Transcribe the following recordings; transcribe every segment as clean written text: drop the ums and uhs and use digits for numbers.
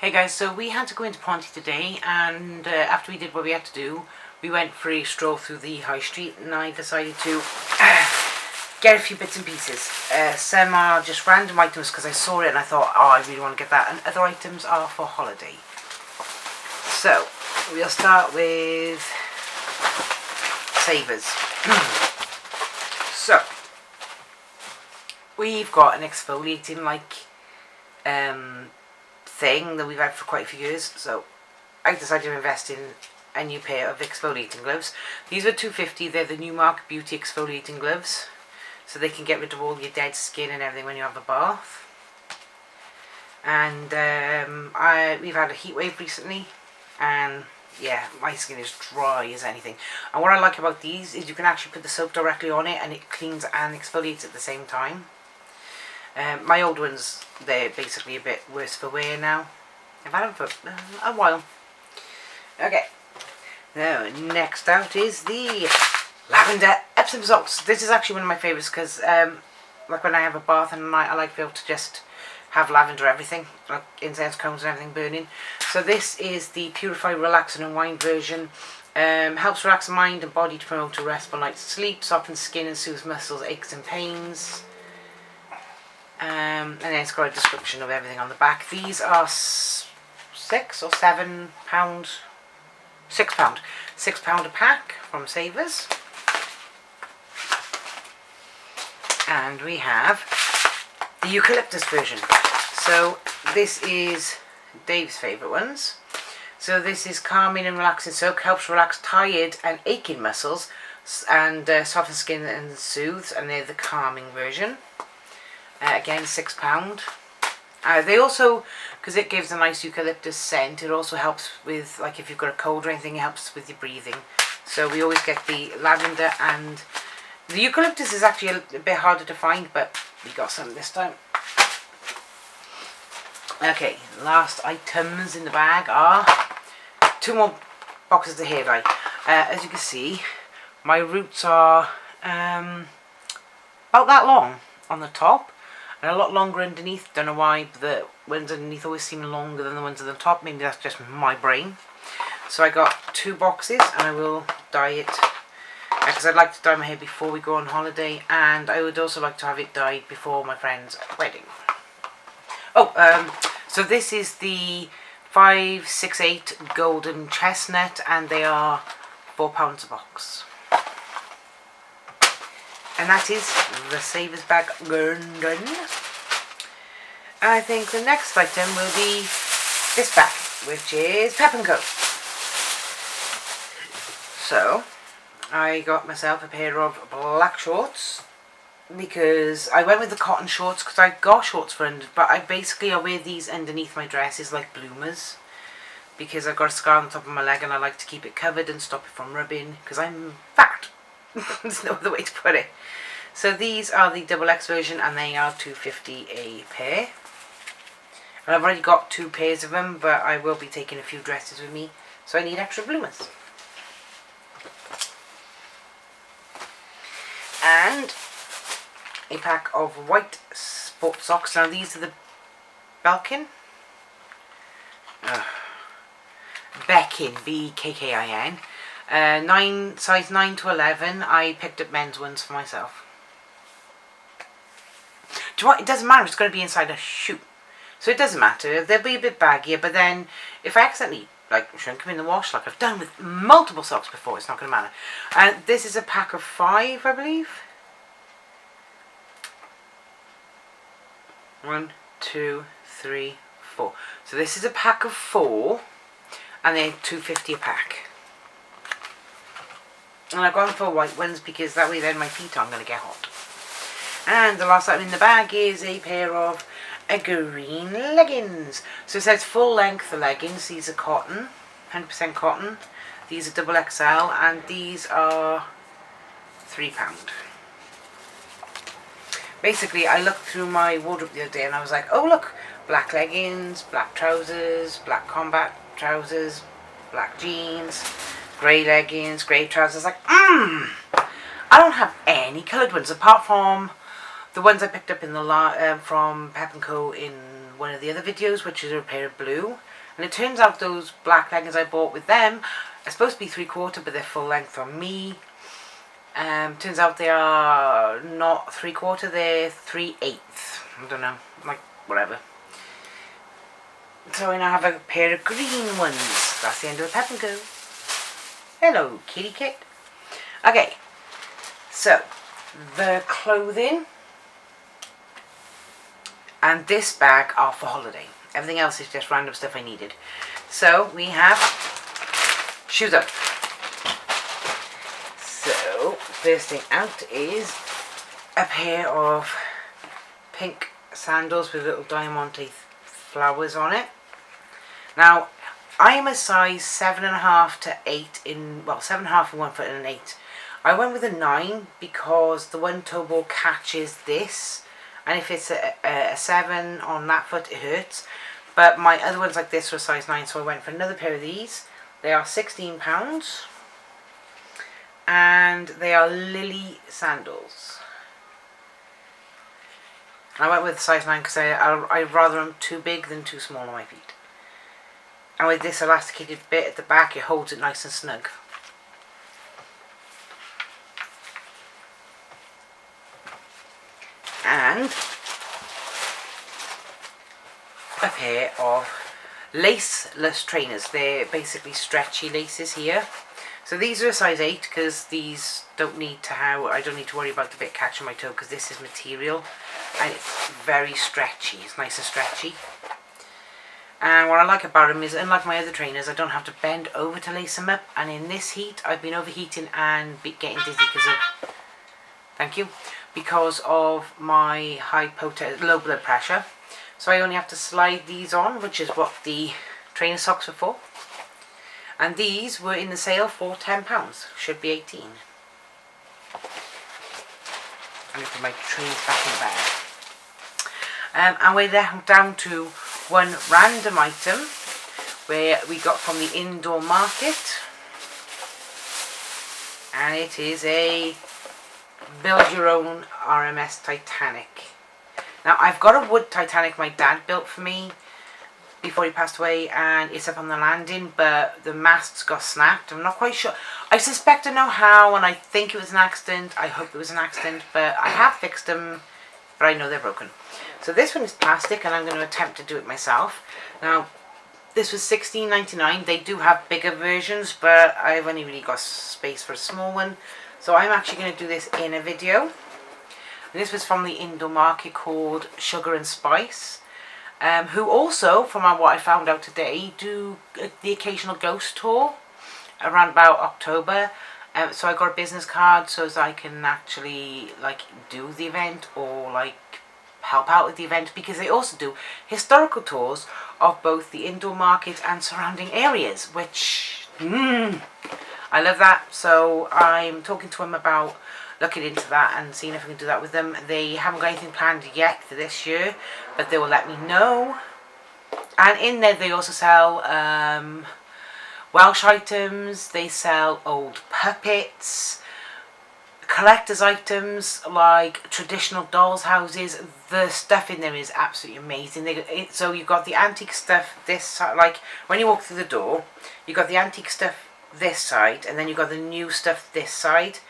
Hey guys, so we had to go into Ponty today, and after we did what we had to do, we went for a stroll through the high street, and I decided to get a few bits and pieces. Some are just random items because I saw it and I thought, oh, I really want to get that, and other items are for holiday. So, we'll start with savers. So, we've got an exfoliating thing that we've had for quite a few years, so I decided to invest in a new pair of exfoliating gloves. These are $2.50. They're the Newmark Beauty exfoliating gloves, so they can get rid of all your dead skin and everything when you have a bath. And we've had a heat wave recently, and yeah, my skin is dry as anything. And what I like about these is you can actually put the soap directly on it and it cleans and exfoliates at the same time. My old ones, they're basically a bit worse for wear now. I've had them for a while. Okay, now next out is the lavender Epsom salts. This is actually one of my favourites because like when I have a bath and I like to be able to just have lavender everything, like incense cones and everything burning. So this is the Purify, Relax and Unwind version. Helps relax the mind and body to promote a restful night's sleep, softens skin and soothes muscles, aches and pains. And then it's got a description of everything on the back. These are £6 or £7, £6 a pack from Savers. And we have the eucalyptus version. So this is Dave's favourite ones. So this is calming and relaxing soak, helps relax tired and aching muscles and soften skin and soothes, and they're the calming version. Again, £6. They also, because it gives a nice eucalyptus scent, it also helps with, like if you've got a cold or anything, it helps with your breathing. So we always get the lavender, and the eucalyptus is actually a bit harder to find, but we got some this time. Okay, last items in the bag are 2 more boxes of hair dye. As you can see, my roots are about that long on the top, and a lot longer underneath. Don't know why, but the ones underneath always seem longer than the ones at the top. Maybe that's just my brain. So I got 2 boxes, and I will dye it because I'd like to dye my hair before we go on holiday, and I would also like to have it dyed before my friend's wedding. Oh, so this is the 568 Golden Chestnut, and they are £4 a box. And that is the Savers bag done. I think the next item will be this bag, which is Pep & Co. So, I got myself a pair of black shorts because I went with the cotton shorts because I got shorts for under, but I wear these underneath my dresses like bloomers because I've got a scar on the top of my leg and I like to keep it covered and stop it from rubbing because I'm fat. There's no other way to put it. So these are the XX version, and they are $2.50 a pair. And I've already got 2 pairs of them, but I will be taking a few dresses with me, so I need extra bloomers. And a pack of white sport socks. Now these are the Belkin. Beckin, B-E-K-K-I-N. Size 9 to 11. I picked up men's ones for myself. Do you know what? It doesn't matter. It's going to be inside a shoe, so it doesn't matter. They'll be a bit baggier, but then if I accidentally shrink them in the wash, like I've done with multiple socks before, it's not going to matter. And this is a pack of 5, I believe. 1, 2, 3, 4. So this is a pack of 4, and they're $2.50 a pack. And I've gone for white ones because that way then my feet aren't going to get hot. And the last item in the bag is a pair of green leggings. So it says full length leggings. These are cotton, 100% cotton. These are XXL, and these are £3. Basically, I looked through my wardrobe the other day and I was like, oh look, black leggings, black trousers, black combat trousers, black jeans, grey leggings, grey trousers. Like, I don't have any coloured ones apart from the ones I picked up in the from Pep & Co in one of the other videos, which is a pair of blue. And it turns out those black leggings I bought with them are supposed to be 3/4, but they're full length on me. Turns out they are not 3/4, they're 3/8. I don't know, like, whatever. So I now have a pair of green ones. That's the end of the Pep and Go. Hello, kitty kit. Okay, so the clothing and this bag are for holiday. Everything else is just random stuff I needed. So we have shoes up. So first thing out is a pair of pink sandals with little diamante flowers on it. Now I am a size 7.5 to 8 in, well, 7.5 in 1 foot and an 8. I went with a 9 because the one toe ball catches this, and if it's a 7 on that foot it hurts. But my other ones like this were size 9, so I went for another pair of these. They are £16 and they are Lily sandals. I went with size 9 because I'd rather them too big than too small on my feet. And with this elasticated bit at the back, it holds it nice and snug. And a pair of laceless trainers. They're basically stretchy laces here. So these are a size 8 because these don't need to I don't need to worry about the bit catching my toe because this is material and it's very stretchy. It's nice and stretchy. And what I like about them is, unlike my other trainers, I don't have to bend over to lace them up. And in this heat, I've been overheating and getting dizzy because of, thank you, because of my low blood pressure. So I only have to slide these on, which is what the trainer socks are for. And these were in the sale for £10. Should be 18. I'm going to put my trainers back in the bag. And we're down to one random item where we got from the indoor market, and it is a build your own RMS Titanic. Now I've got a wood Titanic my dad built for me before he passed away, and it's up on the landing, but the masts got snapped. I'm not quite sure. I suspect I know how, and I think it was an accident. I hope it was an accident, but I have fixed them, but I know they're broken. So this one is plastic, and I'm going to attempt to do it myself. Now, this was $16.99. They do have bigger versions, but I've only really got space for a small one. So I'm actually going to do this in a video. And this was from the indoor market called Sugar and Spice, who also, from what I found out today, do the occasional ghost tour around about October. So I got a business card so as I can actually like do the event or like help out with the event, because they also do historical tours of both the indoor market and surrounding areas, which I love that. So I'm talking to them about looking into that and seeing if I can do that with them. They haven't got anything planned yet for this year, but they will let me know. And in there they also sell Welsh items, they sell old puppets, collector's items like traditional dolls houses. The stuff in there is absolutely amazing. So you've got the antique stuff this side, like when you walk through the door, you've got the antique stuff this side, and then you've got the new stuff this side.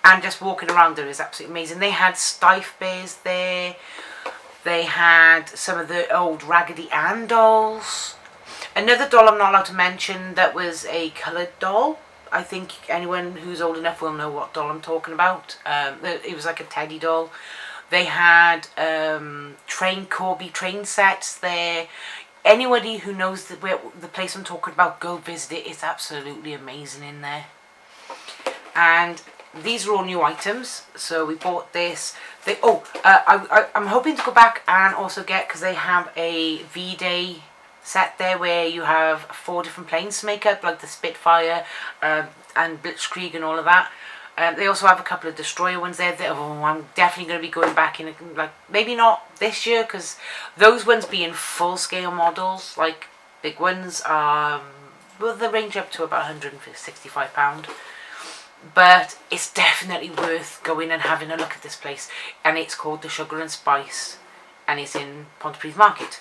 And just walking around there is absolutely amazing. They had Stife Bears there. They had some of the old Raggedy Ann dolls. Another doll I'm not allowed to mention that was a coloured doll. I think anyone who's old enough will know what doll I'm talking about. It was like a teddy doll. They had Corby train sets there. Anybody who knows the place I'm talking about, go visit it. It's absolutely amazing in there. And these are all new items. So we bought this. I'm hoping to go back and also get, because they have a V-Day set there where you have 4 different planes to make up, like the Spitfire and Blitzkrieg and all of that. They also have a couple of destroyer ones there that I'm definitely going to be going back in, like maybe not this year, because those ones being full scale models, like big ones, well, they range up to about £165. But it's definitely worth going and having a look at this place, and it's called the Sugar and Spice, and it's in Ponty Market.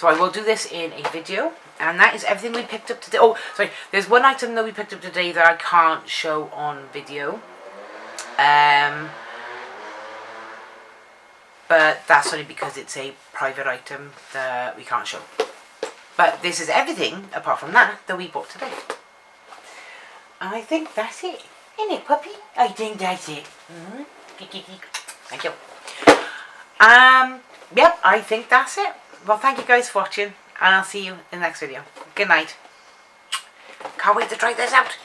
So I will do this in a video. And that is everything we picked up today. Oh, sorry. There's one item that we picked up today that I can't show on video. But that's only because it's a private item that we can't show. But this is everything, apart from that we bought today. I think that's it. Isn't it, puppy? I think that's it. Thank you. Yep, I think that's it. Well, thank you guys for watching. And I'll see you in the next video. Good night. Can't wait to try this out.